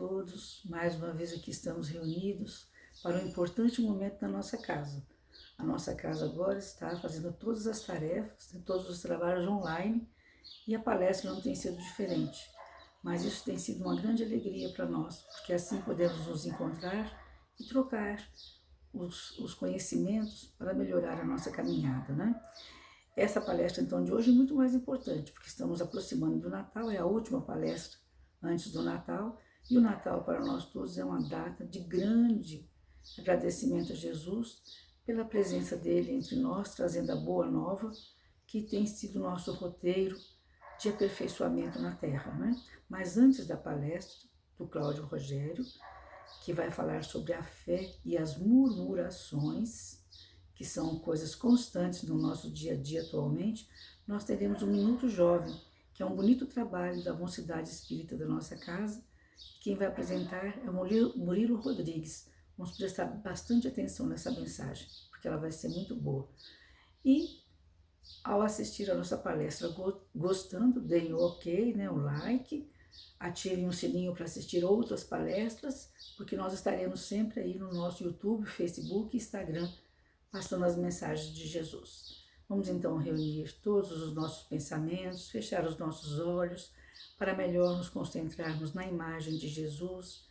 todos. Mais uma vez aqui estamos reunidos para um importante momento na nossa casa. A nossa casa agora está fazendo todas as tarefas, todos os trabalhos online e a palestra não tem sido diferente. Mas isso tem sido uma grande alegria para nós, porque assim podemos nos encontrar e trocar os conhecimentos para melhorar a nossa caminhada, né? Essa palestra, então, de hoje é muito mais importante, porque estamos aproximando do Natal, é a última palestra antes do Natal, e o Natal para nós todos é uma data de grande agradecimento a Jesus pela presença dele entre nós, trazendo a boa nova, que tem sido o nosso roteiro de aperfeiçoamento na Terra, né? Mas antes da palestra do Cláudio Rogério, que vai falar sobre a fé e as murmurações, que são coisas constantes no nosso dia a dia atualmente, nós teremos um Minuto Jovem, que é um bonito trabalho da Mocidade Espírita da nossa casa. Quem vai apresentar é o Murilo Rodrigues. Vamos prestar bastante atenção nessa mensagem, porque ela vai ser muito boa. E, ao assistir a nossa palestra gostando, deem o ok, né, o like, ativem o sininho para assistir outras palestras, porque nós estaremos sempre aí no nosso YouTube, Facebook e Instagram, passando as mensagens de Jesus. Vamos então reunir todos os nossos pensamentos, fechar os nossos olhos, para melhor nos concentrarmos na imagem de Jesus.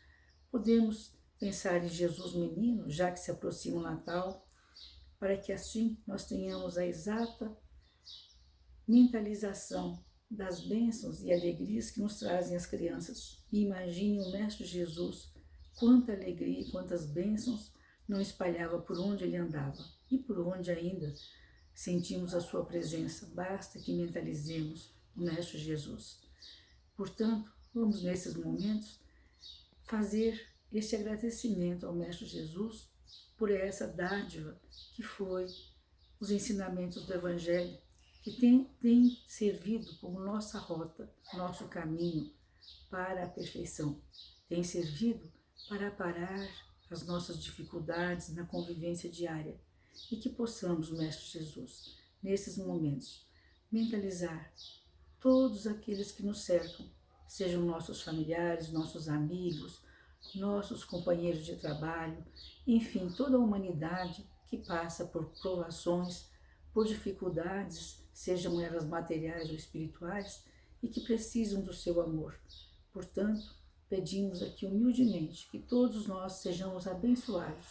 Podemos pensar em Jesus menino, já que se aproxima o Natal, para que assim nós tenhamos a exata mentalização das bênçãos e alegrias que nos trazem as crianças. E imagine o Mestre Jesus, quanta alegria e quantas bênçãos não espalhava por onde ele andava e por onde ainda sentimos a sua presença. Basta que mentalizemos o Mestre Jesus. Portanto, vamos nesses momentos fazer este agradecimento ao Mestre Jesus por essa dádiva que foi os ensinamentos do Evangelho, que tem servido como nossa rota, nosso caminho para a perfeição. Tem servido para aparar as nossas dificuldades na convivência diária e que possamos, Mestre Jesus, nesses momentos, mentalizar todos aqueles que nos cercam, sejam nossos familiares, nossos amigos, nossos companheiros de trabalho, enfim, toda a humanidade que passa por provações, por dificuldades, sejam elas materiais ou espirituais, e que precisam do seu amor. Portanto, pedimos aqui humildemente que todos nós sejamos abençoados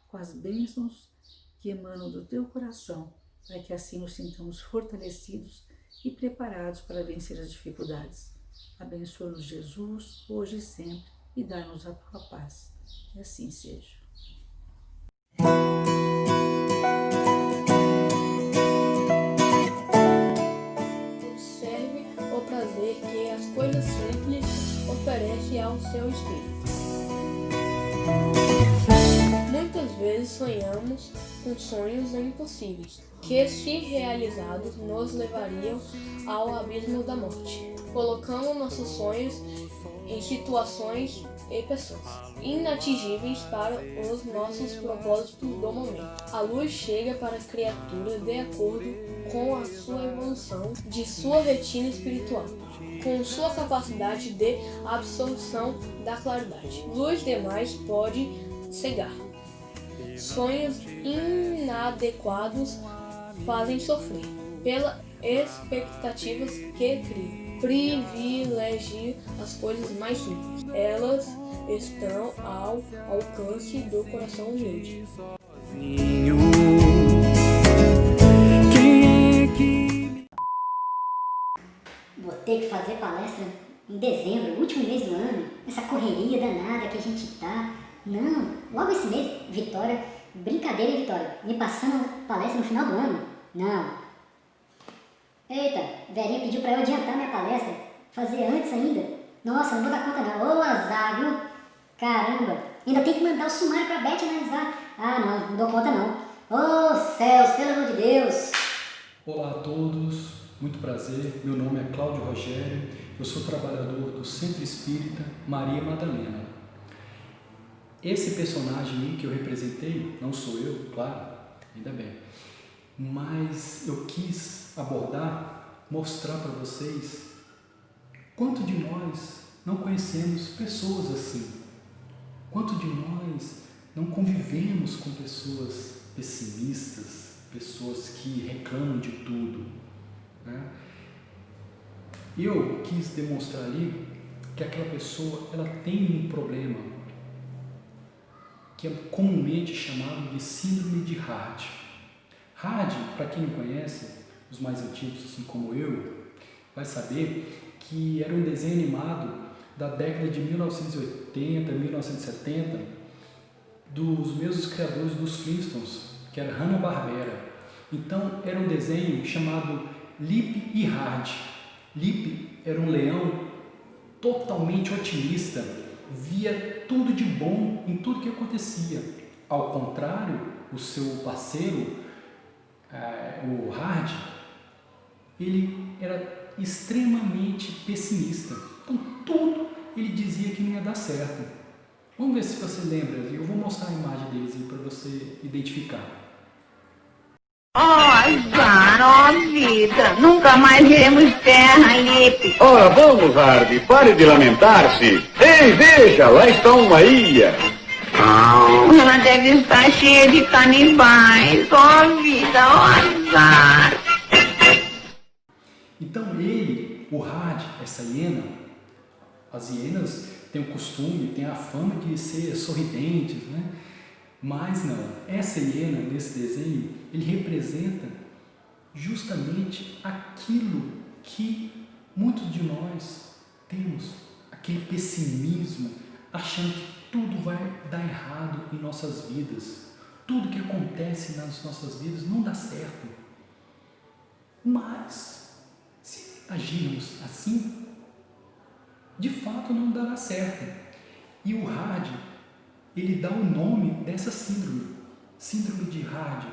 com as bênçãos que emanam do teu coração, para que assim nos sintamos fortalecidos e preparados para vencer as dificuldades. Abençoa-nos, Jesus, hoje e sempre, e dá-nos a tua paz. Que assim seja. Observe o prazer que as coisas simples oferecem ao seu espírito. Muitas vezes sonhamos com sonhos impossíveis, que, se realizados, nos levariam ao abismo da morte. Colocamos nossos sonhos em situações e pessoas inatingíveis para os nossos propósitos do momento. A luz chega para a criatura de acordo com a sua evolução de sua retina espiritual, com sua capacidade de absorção da claridade. Luz demais pode cegar. Sonhos inadequados fazem sofrer, pelas expectativas que criam. Privilegie as coisas mais simples. Elas estão ao alcance do coração humilde. Vou ter que fazer palestra em dezembro, último mês do ano. Essa correria danada que a gente tá. Não, logo esse mês, Vitória, brincadeira, hein, Vitória? Me passando palestra no final do ano? Não. Eita, Verinha pediu pra eu adiantar minha palestra, fazer antes ainda. Nossa, não vou dar conta não. Ô azar, viu? Caramba, ainda tem que mandar o sumário pra Beth analisar. Ah, não dou conta não. Ô céus, pelo amor de Deus. Olá a todos, muito prazer. Meu nome é Cláudio Rogério, eu sou trabalhador do Centro Espírita Maria Madalena. Esse personagem aí que eu representei, não sou eu, claro, ainda bem, mas eu quis abordar, mostrar para vocês quanto de nós não conhecemos pessoas assim? Quanto de nós não convivemos com pessoas pessimistas, pessoas que reclamam de tudo, né? Eu quis demonstrar ali que aquela pessoa ela tem um problema que é comumente chamado de síndrome de Hard. Hard, para quem não conhece, os mais antigos, assim como eu, vai saber que era um desenho animado da década de 1980, 1970, dos mesmos criadores dos Flintstones, que era Hanna-Barbera. Então, era um desenho chamado Lip e Hard. Lip era um leão totalmente otimista, via tudo de bom em tudo que acontecia. Ao contrário, o seu parceiro, o Hard, ele era extremamente pessimista. Então, tudo ele dizia que não ia dar certo. Vamos ver se você lembra. Eu vou mostrar a imagem deles aí para você identificar. Azar, vida, nunca mais iremos terra, Lipe. Ora, vamos, Hardy, pare de lamentar-se. Ei, veja, lá está uma ilha. Ela deve estar cheia de canibais. Vida, azar. Então ele, o Hard, essa hiena, as hienas têm o costume, têm a fama de ser sorridentes, né? Mas não, essa hiena nesse desenho, ele representa justamente aquilo que muitos de nós temos, aquele pessimismo, achando que tudo vai dar errado em nossas vidas, tudo que acontece nas nossas vidas não dá certo. Mas, se agirmos assim, de fato não dará certo. E o Hard, ele dá o nome dessa síndrome, síndrome de Hard,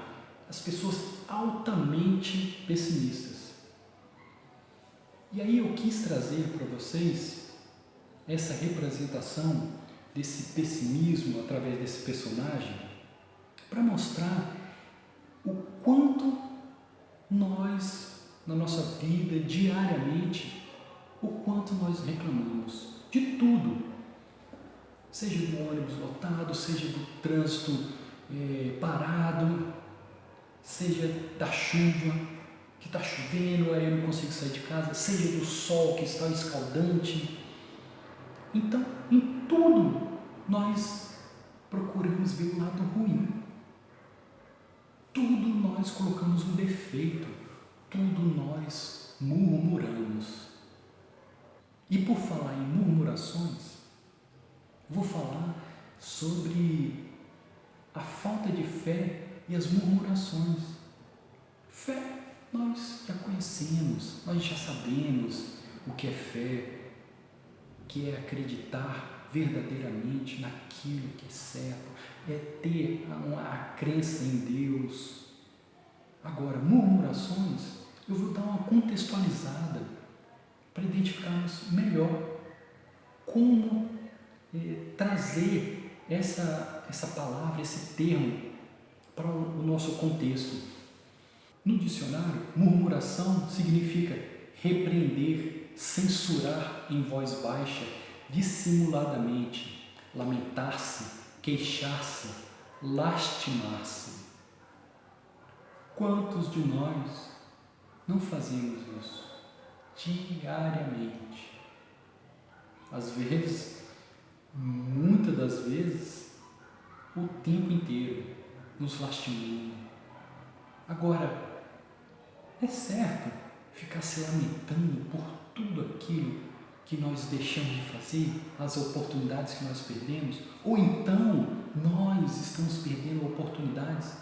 as pessoas altamente pessimistas. E aí eu quis trazer para vocês essa representação desse pessimismo através desse personagem, para mostrar o quanto nós, na nossa vida, diariamente, o quanto nós reclamamos de tudo, seja do ônibus lotado, seja do trânsito parado, seja da chuva, que está chovendo, aí eu não consigo sair de casa, seja do sol que está escaldante. Então, em tudo, nós procuramos ver o lado ruim. Tudo nós colocamos um defeito, tudo nós murmuramos. E por falar em murmurações, vou falar sobre a falta de fé e as murmurações. Fé nós já conhecemos, nós já sabemos o que é fé, que é acreditar verdadeiramente naquilo que é certo, é ter a crença em Deus. Agora, murmurações, eu vou dar uma contextualizada para identificarmos melhor como trazer essa palavra, esse termo para o nosso contexto. No dicionário, murmuração significa repreender, censurar em voz baixa, dissimuladamente, lamentar-se, queixar-se, lastimar-se. Quantos de nós não fazemos isso diariamente? Às vezes, muitas das vezes, o tempo inteiro, nos lastimando. Agora, é certo ficar se lamentando por tudo aquilo que nós deixamos de fazer, as oportunidades que nós perdemos, ou então nós estamos perdendo oportunidades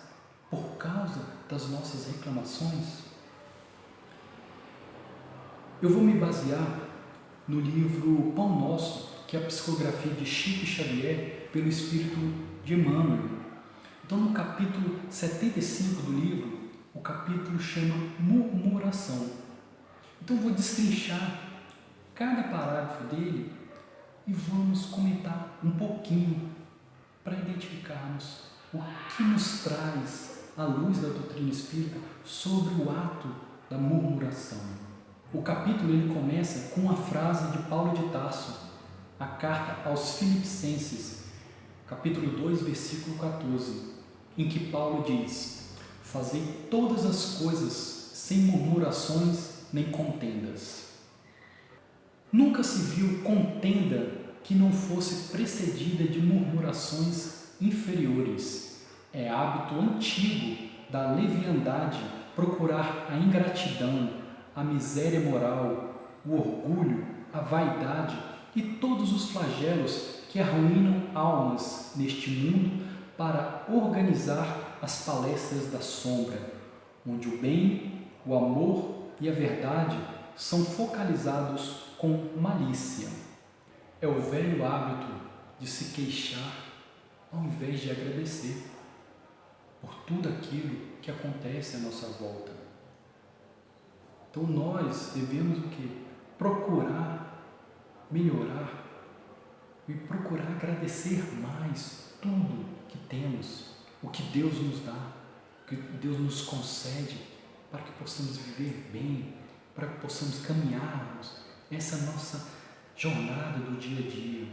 por causa das nossas reclamações? Eu vou me basear no livro Pão Nosso, que é a psicografia de Chico Xavier pelo Espírito de Emmanuel. Então, no capítulo 75 do livro, o capítulo chama Murmuração. Então, eu vou destrinchar cada parágrafo dele e vamos comentar um pouquinho para identificarmos o que nos traz a luz da doutrina espírita sobre o ato da murmuração. O capítulo ele começa com uma frase de Paulo de Tarso, a carta aos Filipenses, capítulo 2, versículo 14, em que Paulo diz: fazei todas as coisas sem murmurações nem contendas. Nunca se viu contenda que não fosse precedida de murmurações inferiores. É hábito antigo da leviandade procurar a ingratidão, a miséria moral, o orgulho, a vaidade e todos os flagelos que arruinam almas neste mundo para organizar as palestras da sombra, onde o bem, o amor e a verdade são focalizados com malícia. É o velho hábito de se queixar ao invés de agradecer por tudo aquilo que acontece à nossa volta. Então nós devemos o quê? Procurar melhorar e procurar agradecer mais tudo que temos, o que Deus nos dá, o que Deus nos concede, para que possamos viver bem, para que possamos caminharmos essa nossa jornada do dia a dia.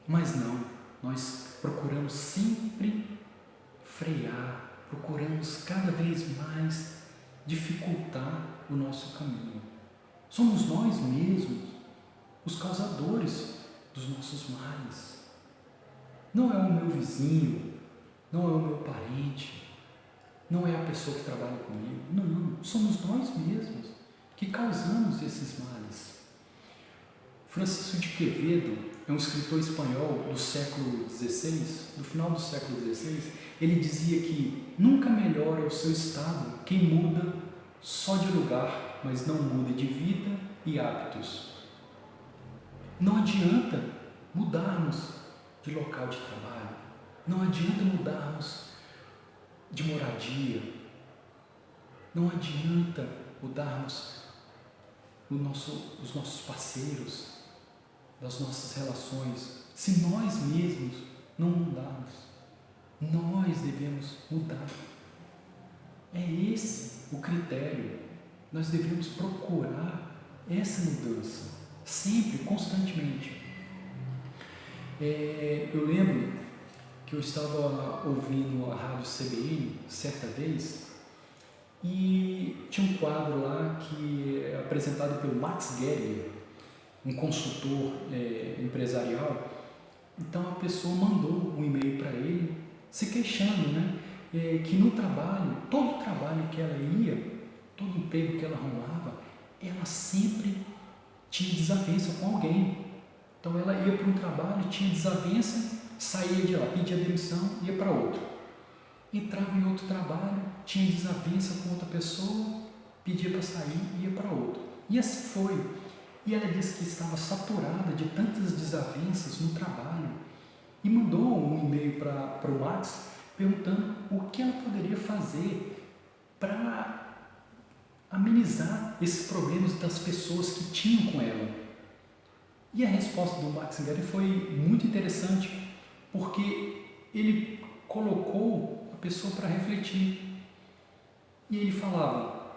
Mas não, nós procuramos sempre frear, procuramos cada vez mais dificultar o nosso caminho. Somos nós mesmos os causadores dos nossos males. Não é o meu vizinho, não é o meu parente, não é a pessoa que trabalha comigo. Não, somos nós mesmos que causamos esses males. Francisco de Quevedo é um escritor espanhol do século XVI, do final do século XVI. Ele dizia que nunca melhora o seu estado quem muda só de lugar, mas não muda de vida e hábitos. Não adianta mudarmos de local de trabalho, não adianta mudarmos de moradia, não adianta mudarmos os nossos parceiros, das nossas relações, se nós mesmos não mudarmos. Nós devemos mudar. É esse o critério. Nós devemos procurar essa mudança, sempre, constantemente. Eu lembro que eu estava ouvindo a rádio CBN certa vez e tinha um quadro lá que é apresentado pelo Max Geringer, um consultor empresarial. Então a pessoa mandou um e-mail para ele se queixando, que no trabalho, todo trabalho que ela ia, todo emprego que ela arrumava, ela sempre tinha desavença com alguém. Então ela ia para um trabalho, tinha desavença, saía de lá, pedia demissão, ia para outro. Entrava em outro trabalho, tinha desavença com outra pessoa, pedia para sair, ia para outro. E assim foi. E ela disse que estava saturada de tantas desavenças no trabalho e mandou um e-mail para o Max perguntando o que ela poderia fazer para amenizar esses problemas das pessoas que tinham com ela. E a resposta do Max Geringer foi muito interessante, porque ele colocou a pessoa para refletir. E ele falava: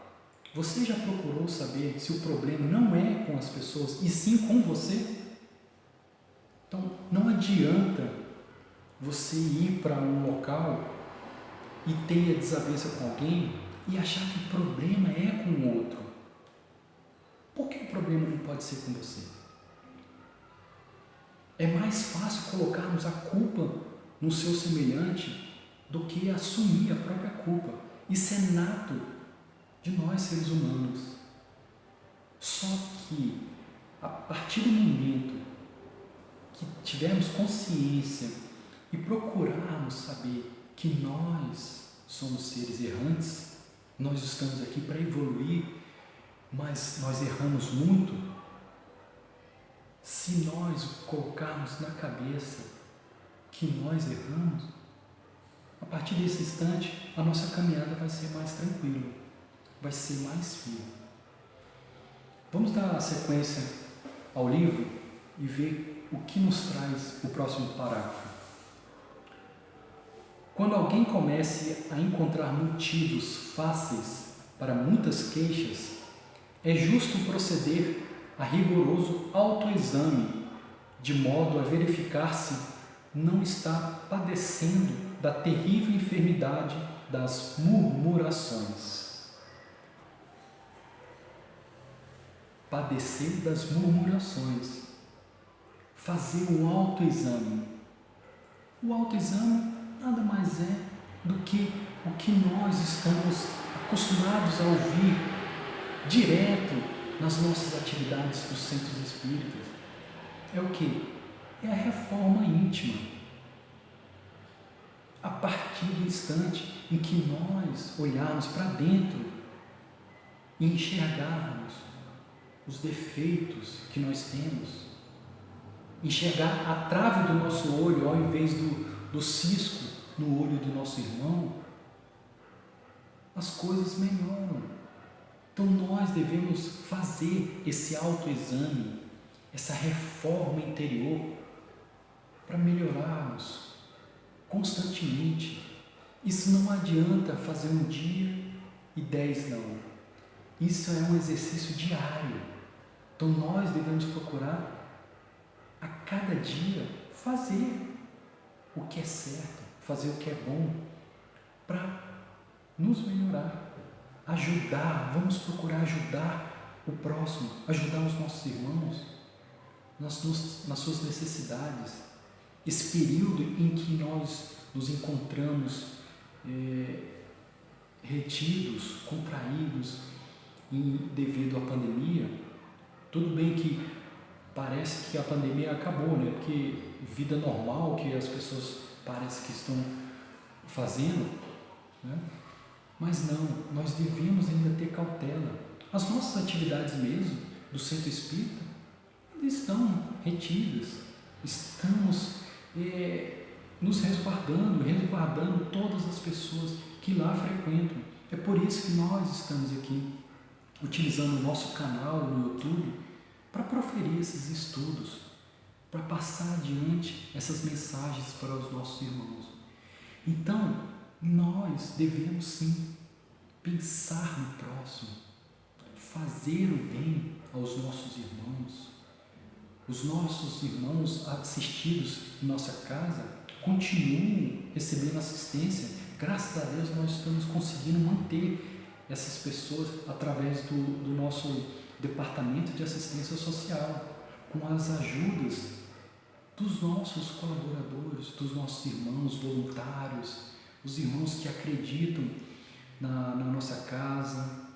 você já procurou saber se o problema não é com as pessoas e sim com você? Então não adianta você ir para um local e ter desavença com alguém e achar que o problema é com o outro. Por que o problema não pode ser com você? É mais fácil colocarmos a culpa no seu semelhante do que assumir a própria culpa. Isso é nato de nós, seres humanos. Só que a partir do momento que tivermos consciência e procurarmos saber que nós somos seres errantes, nós estamos aqui para evoluir, mas nós erramos muito. Se nós colocarmos na cabeça que nós erramos, a partir desse instante a nossa caminhada vai ser mais tranquila, vai ser mais firme. Vamos dar sequência ao livro e ver o que nos traz o próximo parágrafo. Quando alguém comece a encontrar motivos fáceis para muitas queixas, é justo proceder a rigoroso autoexame de modo a verificar se não está padecendo da terrível enfermidade das murmurações. Padecer das murmurações. Fazer o autoexame. O autoexame nada mais é do que o que nós estamos acostumados a ouvir direto nas nossas atividades dos centros espíritas. É o quê? É a reforma íntima. A partir do instante em que nós olharmos para dentro e enxergarmos os defeitos que nós temos, enxergar a trave do nosso olho ao invés do cisco no olho do nosso irmão, as coisas melhoram. Então nós devemos fazer esse autoexame, essa reforma interior, para melhorarmos constantemente. Isso não adianta fazer um dia e 10 não. Isso é um exercício diário. Então nós devemos procurar a cada dia fazer o que é certo, fazer o que é bom, para nos melhorar, ajudar. Vamos procurar ajudar o próximo, ajudar os nossos irmãos nas suas necessidades. Esse período em que nós nos encontramos retidos, contraídos devido à pandemia. Tudo bem que parece que a pandemia acabou, né? Porque vida normal que as pessoas parecem que estão fazendo, né? Mas não, nós devemos ainda ter cautela. As nossas atividades mesmo do centro espírita ainda estão retidas. Estamos nos resguardando todas as pessoas que lá frequentam. É por isso que nós estamos aqui utilizando o nosso canal no YouTube para proferir esses estudos, para passar adiante essas mensagens para os nossos irmãos. Então, nós devemos sim pensar no próximo, fazer o bem aos nossos irmãos. Os nossos irmãos assistidos em nossa casa continuam recebendo assistência. Graças a Deus nós estamos conseguindo manter essas pessoas através do nosso departamento de assistência social, com as ajudas dos nossos colaboradores, dos nossos irmãos voluntários, os irmãos que acreditam na nossa casa,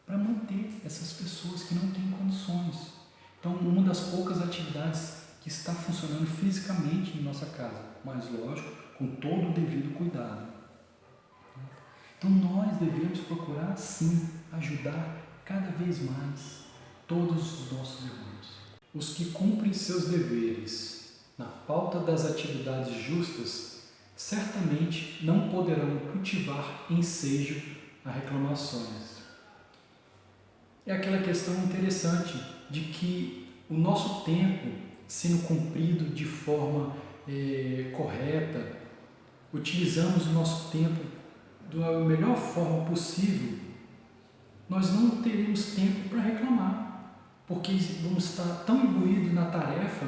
para manter essas pessoas que não têm condições. Então, uma das poucas atividades que está funcionando fisicamente em nossa casa, mas lógico, com todo o devido cuidado. Então, nós devemos procurar sim ajudar cada vez mais todos os nossos irmãos. Os que cumprem seus deveres na pauta das atividades justas certamente não poderão cultivar ensejo a reclamações. É aquela questão interessante de que o nosso tempo sendo cumprido de forma correta, utilizamos o nosso tempo da melhor forma possível, nós não teremos tempo para reclamar, porque vamos estar tão imbuídos na tarefa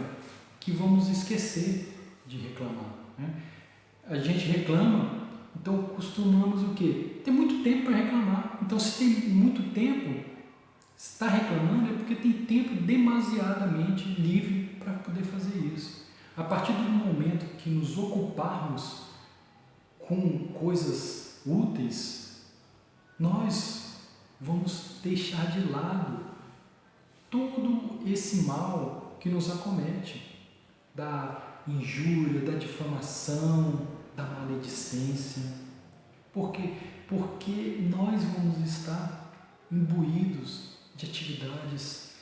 que vamos esquecer de reclamar, né? A gente reclama, então costumamos o quê? Ter muito tempo para reclamar. Então, se tem muito tempo, está reclamando é porque tem tempo demasiadamente livre para poder fazer isso. A partir do momento que nos ocuparmos com coisas úteis, nós vamos deixar de lado todo esse mal que nos acomete, da injúria, da difamação, da maledicência. Por quê? Porque nós vamos estar imbuídos de atividades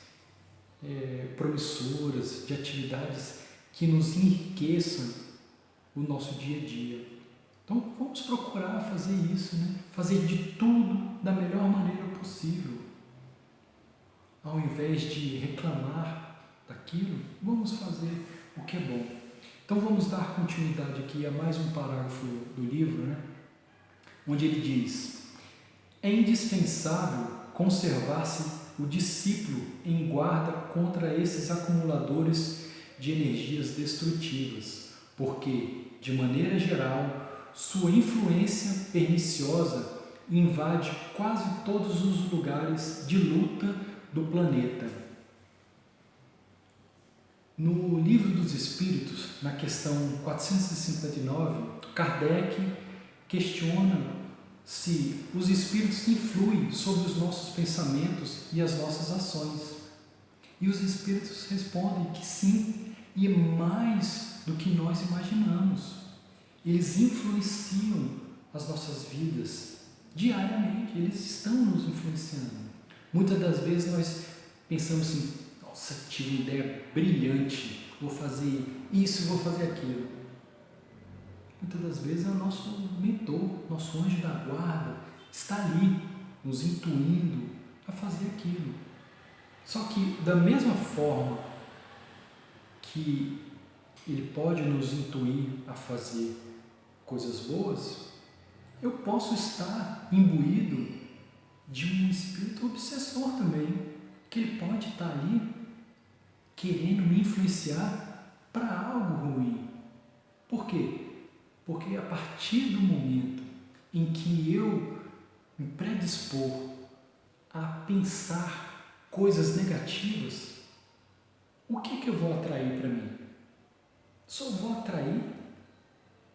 promissoras, de atividades que nos enriqueçam o nosso dia a dia. Então vamos procurar fazer isso, né? Fazer de tudo da melhor maneira possível. Ao invés de reclamar daquilo, vamos fazer o que é bom. Então vamos dar continuidade aqui a mais um parágrafo do livro, né? Onde ele diz: é indispensável conservar-se o discípulo em guarda contra esses acumuladores de energias destrutivas, porque, de maneira geral, sua influência perniciosa invade quase todos os lugares de luta do planeta. No Livro dos Espíritos, na questão 459, Kardec questiona se os espíritos influem sobre os nossos pensamentos e as nossas ações. E os espíritos respondem que sim, e mais do que nós imaginamos. Eles influenciam as nossas vidas diariamente, eles estão nos influenciando. Muitas das vezes nós pensamos assim: nossa, tive uma ideia brilhante, vou fazer isso, vou fazer aquilo. Muitas das vezes é o nosso mentor, nosso anjo da guarda, está ali, nos intuindo a fazer aquilo. Só que, da mesma forma que ele pode nos intuir a fazer coisas boas, eu posso estar imbuído de um espírito obsessor também, que ele pode estar ali querendo me influenciar para algo ruim. Por quê? Porque a partir do momento em que eu me predispor a pensar coisas negativas, o que eu vou atrair para mim? Só vou atrair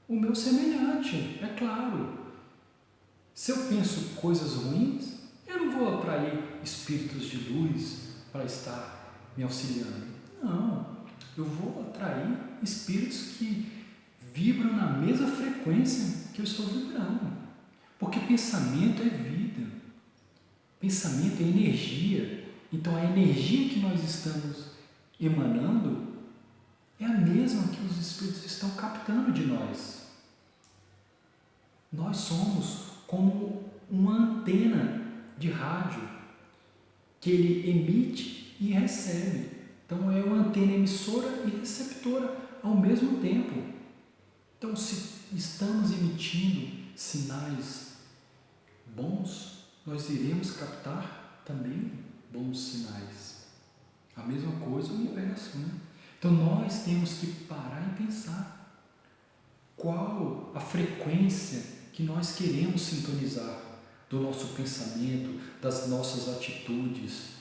o meu semelhante, é claro. Se eu penso coisas ruins, eu não vou atrair espíritos de luz para estar me auxiliando. Não, eu vou atrair espíritos que vibram na mesma frequência que eu estou vibrando. Porque pensamento é vida, pensamento é energia. Então a energia que nós estamos emanando é a mesma que os espíritos estão captando de nós. Nós somos como uma antena de rádio que ele emite e recebe. Então é uma antena emissora e receptora ao mesmo tempo. Então, se estamos emitindo sinais bons, nós iremos captar também bons sinais. A mesma coisa o inverso, né? Então nós temos que parar e pensar qual a frequência que nós queremos sintonizar do nosso pensamento, das nossas atitudes,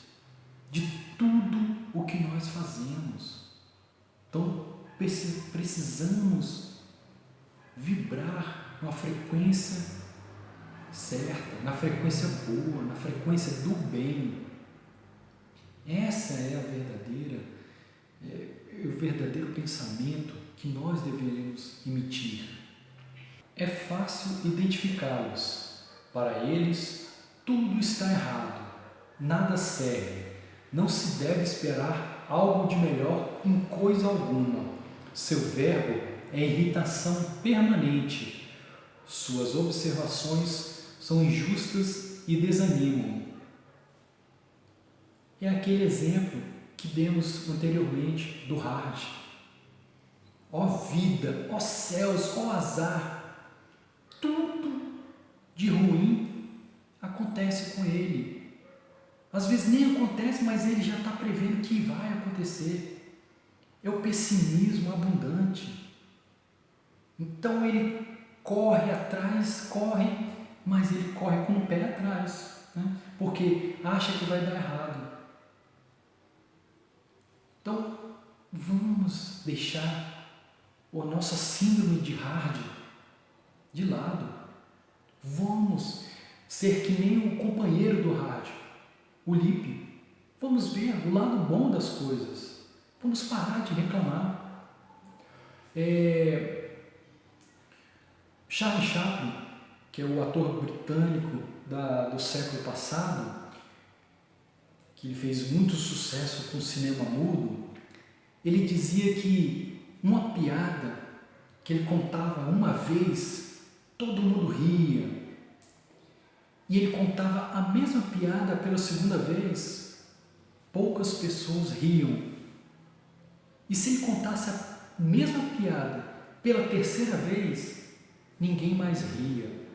de tudo o que nós fazemos. Então precisamos vibrar numa frequência certa, na frequência boa, na frequência do bem. Essa é o verdadeiro pensamento que nós deveríamos emitir. É fácil identificá-los. Para eles, tudo está errado, nada serve. Não se deve esperar algo de melhor em coisa alguma. Seu verbo é irritação permanente. Suas observações são injustas e desanimam. É aquele exemplo que demos anteriormente do Hard. Ó vida, ó céus, ó azar, tudo de ruim acontece com ele. Às vezes nem acontece, mas ele já está prevendo que vai acontecer. É o pessimismo abundante. Então ele corre atrás, mas ele corre com o pé atrás, né? Porque acha que vai dar errado. Então, vamos deixar a nossa síndrome de Hard de lado. Vamos ser que nem o companheiro do Hard, o Lipe. Vamos ver o lado bom das coisas. Vamos parar de reclamar. Charlie Chaplin, que é o ator britânico do século passado, que fez muito sucesso com o cinema mudo, ele dizia que uma piada que ele contava uma vez, todo mundo ria. E ele contava a mesma piada pela segunda vez, poucas pessoas riam. E se ele contasse a mesma piada pela terceira vez, ninguém mais ria.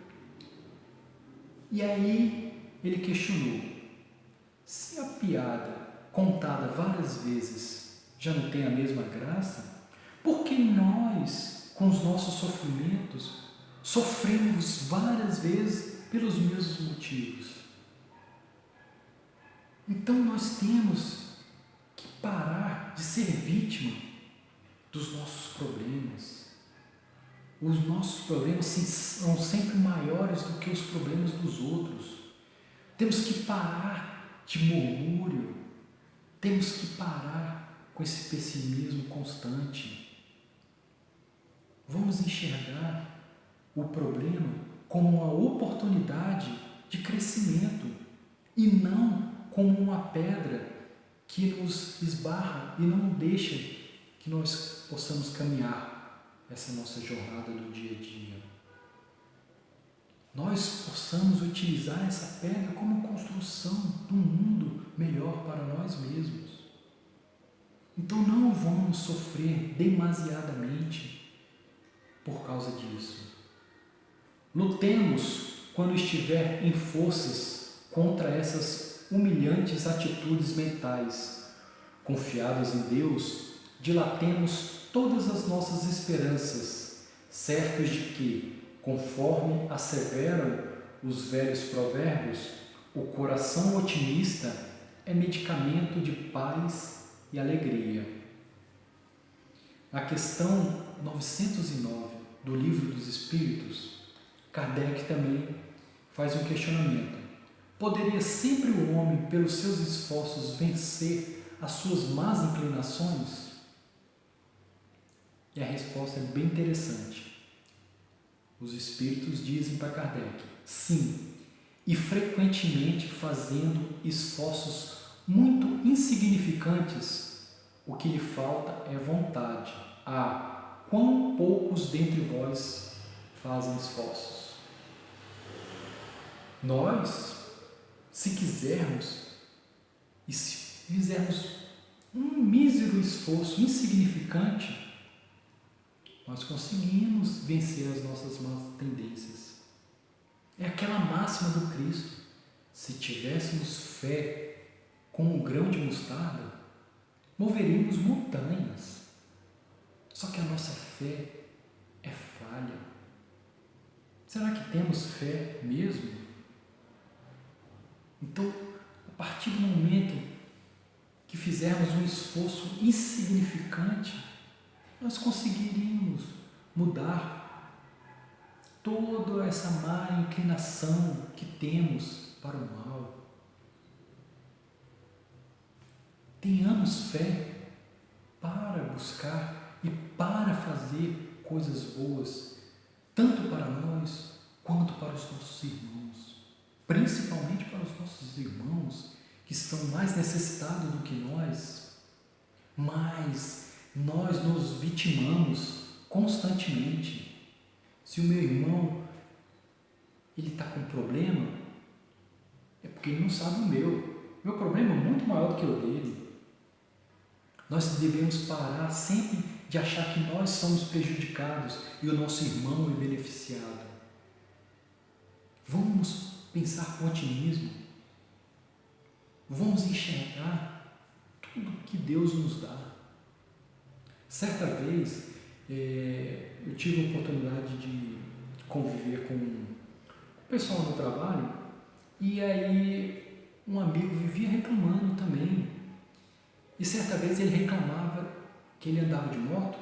E aí ele questionou: se a piada contada várias vezes já não tem a mesma graça? Por que nós, com os nossos sofrimentos, sofremos várias vezes pelos mesmos motivos? Então nós temos que parar de ser vítima dos nossos problemas. Os nossos problemas são sempre maiores do que os problemas dos outros. Temos que parar de murmúrio. Temos que parar com esse pessimismo constante. Vamos enxergar o problema como uma oportunidade de crescimento e não como uma pedra que nos esbarra e não deixa que nós possamos caminhar essa nossa jornada do dia a dia. Nós possamos utilizar essa pedra como construção de um mundo melhor para nós mesmos. Então não vamos sofrer demasiadamente por causa disso. Lutemos quando estiver em forças contra essas humilhantes atitudes mentais. Confiados em Deus, dilatemos todas as nossas esperanças, certos de que, conforme asseveram os velhos provérbios, o coração otimista é medicamento de paz e alegria. A questão 909 do Livro dos Espíritos, Kardec também faz um questionamento. Poderia sempre o homem, pelos seus esforços, vencer as suas más inclinações? E a resposta é bem interessante. Os Espíritos dizem para Kardec, sim, e frequentemente fazendo esforços muito insignificantes, o que lhe falta é vontade. Quão poucos dentre vós fazem esforços. Nós, se quisermos, e se fizermos um mísero esforço insignificante, nós conseguimos vencer as nossas más tendências. É aquela máxima do Cristo. Se tivéssemos fé como um grão de mostarda, moveríamos montanhas. Só que a nossa fé é falha. Será que temos fé mesmo? Então, a partir do momento que fizermos um esforço insignificante, nós conseguiríamos mudar toda essa má inclinação que temos para o mal. Tenhamos fé para buscar e para fazer coisas boas, tanto para nós quanto para os nossos irmãos, principalmente para os nossos irmãos que estão mais necessitados do que nós, mas nós nos vitimamos constantemente. Se o meu irmão ele está com problema, é porque ele não sabe o meu. Meu problema é muito maior do que o dele. Nós devemos parar sempre de achar que nós somos prejudicados e o nosso irmão é beneficiado. Vamos pensar com otimismo. Vamos enxergar tudo que Deus nos dá. Certa vez, eu tive a oportunidade de conviver com o pessoal no trabalho e aí um amigo vivia reclamando também. E certa vez ele reclamava que ele andava de moto,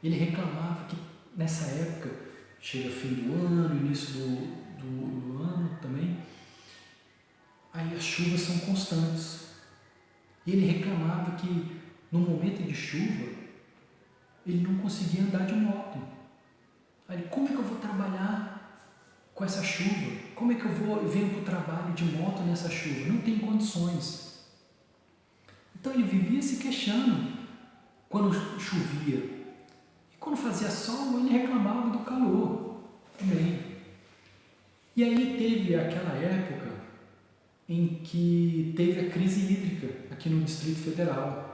ele reclamava que nessa época, chega fim do ano, início do ano também, aí as chuvas são constantes. E ele reclamava que no momento de chuva, ele não conseguia andar de moto. Aí, como é que eu vou trabalhar com essa chuva? Como é que eu venho para o trabalho de moto nessa chuva? Não tem condições. Então ele vivia se queixando quando chovia. E quando fazia sol, ele reclamava do calor também. E aí teve aquela época em que teve a crise hídrica aqui no Distrito Federal.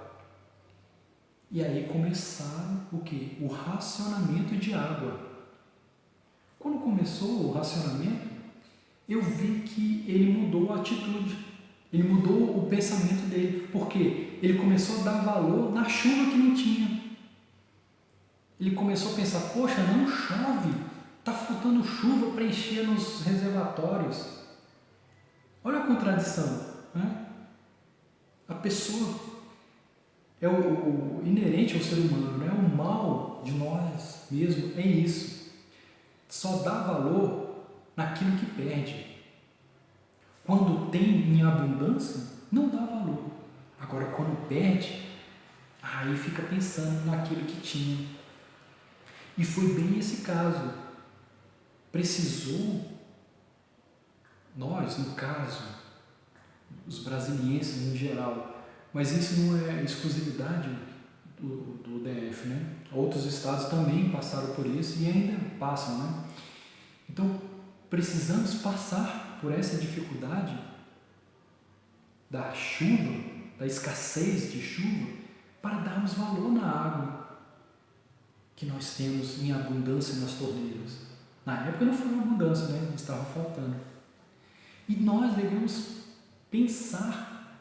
E aí começaram o quê? O racionamento de água. Quando começou o racionamento, eu vi que ele mudou a atitude, ele mudou o pensamento dele, porque ele começou a dar valor na chuva que não tinha. Ele começou a pensar, poxa, não chove, está faltando chuva para encher nos reservatórios. Olha a contradição, né? A pessoa é o inerente ao ser humano, né? O mal de nós mesmo é isso. Só dá valor naquilo que perde. Quando tem em abundância, não dá valor. Agora, quando perde, aí fica pensando naquilo que tinha. E foi bem esse caso. Precisou, nós, no caso, os brasilienses no geral, mas isso não é exclusividade do DF, né? Outros estados também passaram por isso e ainda passam, né? Então, precisamos passar por essa dificuldade da chuva, da escassez de chuva, para darmos valor na água que nós temos em abundância nas torneiras. Na época não foi uma abundância, né? Estava faltando. E nós devemos pensar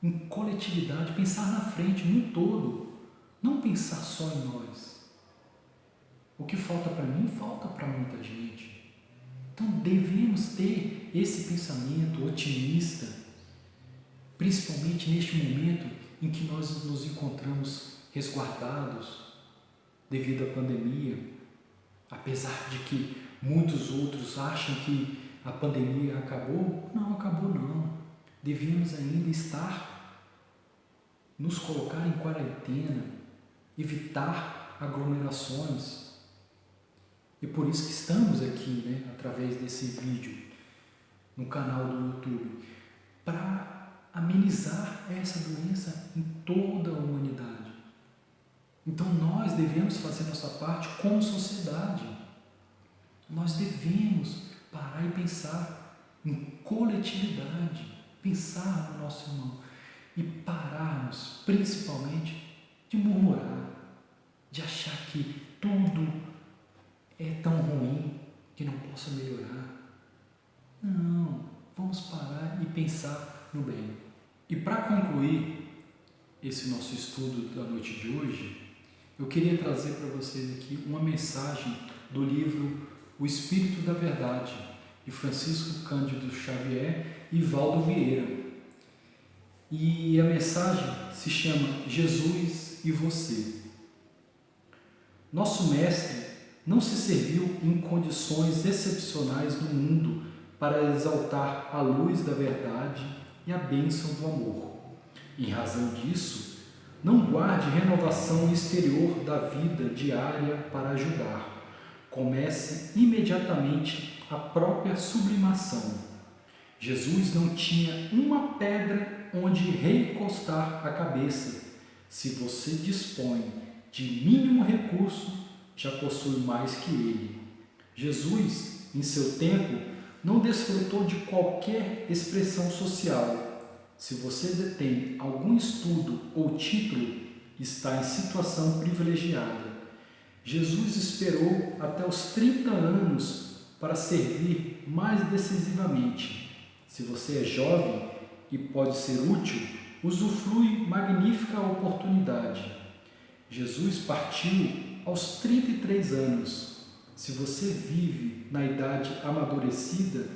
em coletividade, pensar na frente, no todo, não pensar só em nós. O que falta para mim, falta para muita gente. Então devemos ter esse pensamento otimista, principalmente neste momento em que nós nos encontramos resguardados devido à pandemia, apesar de que muitos outros acham que a pandemia acabou. Não acabou não. Devíamos ainda nos colocar em quarentena, evitar aglomerações. E por isso que estamos aqui, né, através desse vídeo no canal do YouTube, para amenizar essa doença em toda a humanidade. Então nós devemos fazer nossa parte como sociedade. Nós devemos parar e pensar em coletividade, pensar no nosso irmão e pararmos principalmente de murmurar, de achar que tudo é tão ruim que não possa melhorar. Não, vamos parar e pensar no bem. E para concluir esse nosso estudo da noite de hoje, eu queria trazer para vocês aqui uma mensagem do livro O Espírito da Verdade, de Francisco Cândido Xavier e Valdo Vieira. E a mensagem se chama Jesus e Você. Nosso Mestre não se serviu em condições excepcionais no mundo para exaltar a luz da verdade e a bênção do amor. Em razão disso, não guarde renovação exterior da vida diária para ajudar. Comece imediatamente a própria sublimação. Jesus não tinha uma pedra onde recostar a cabeça. Se você dispõe de mínimo recurso, já possui mais que ele. Jesus, em seu tempo, não desfrutou de qualquer expressão social. Se você detém algum estudo ou título, está em situação privilegiada. Jesus esperou até os 30 anos para servir mais decisivamente. Se você é jovem e pode ser útil, usufrui magnífica oportunidade. Jesus partiu aos 33 anos. Se você vive na idade amadurecida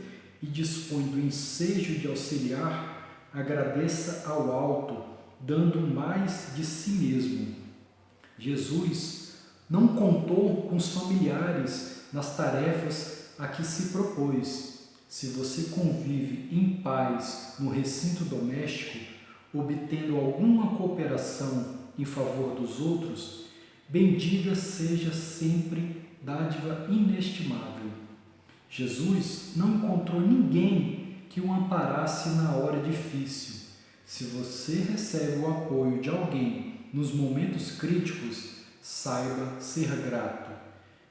e dispõe do ensejo de auxiliar, agradeça ao alto, dando mais de si mesmo. Jesus não contou com os familiares nas tarefas a que se propôs. Se você convive em paz no recinto doméstico, obtendo alguma cooperação em favor dos outros, bendita seja sempre dádiva inestimável. Jesus não encontrou ninguém que o amparasse na hora difícil. Se você recebe o apoio de alguém nos momentos críticos, saiba ser grato.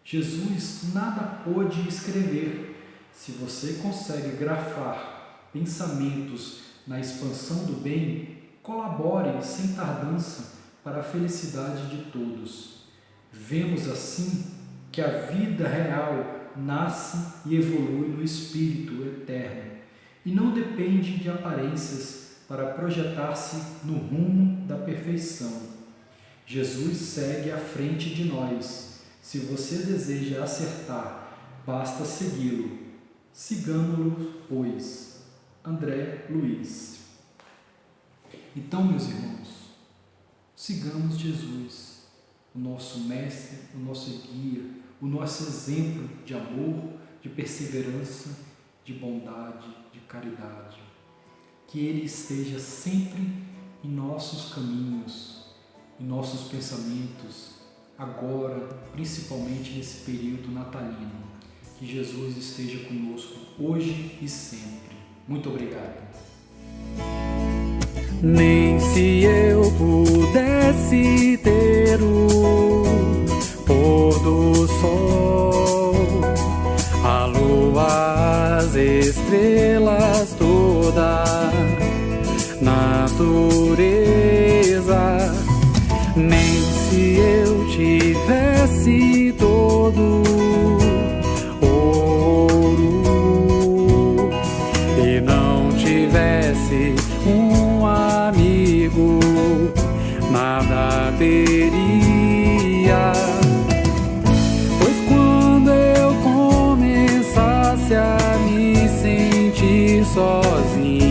Jesus nada pôde escrever. Se você consegue grafar pensamentos na expansão do bem, colabore sem tardança para a felicidade de todos. Vemos assim que a vida real nasce e evolui no Espírito eterno e não depende de aparências para projetar-se no rumo da perfeição. Jesus segue à frente de nós. Se você deseja acertar, basta segui-lo. Sigamos-lo, pois. André Luiz. Então, meus irmãos, sigamos Jesus, o nosso mestre, o nosso guia, o nosso exemplo de amor, de perseverança, de bondade, de caridade. Que Ele esteja sempre em nossos caminhos, em nossos pensamentos, agora, principalmente nesse período natalino. Que Jesus esteja conosco hoje e sempre. Muito obrigado. Nem se eu pudesse ter o pôr do sol, a lua, as estrelas, toda natureza, nem se eu tivesse todo ouro e não tivesse um amigo, nada teria. Pois quando eu começasse a me sentir sozinho,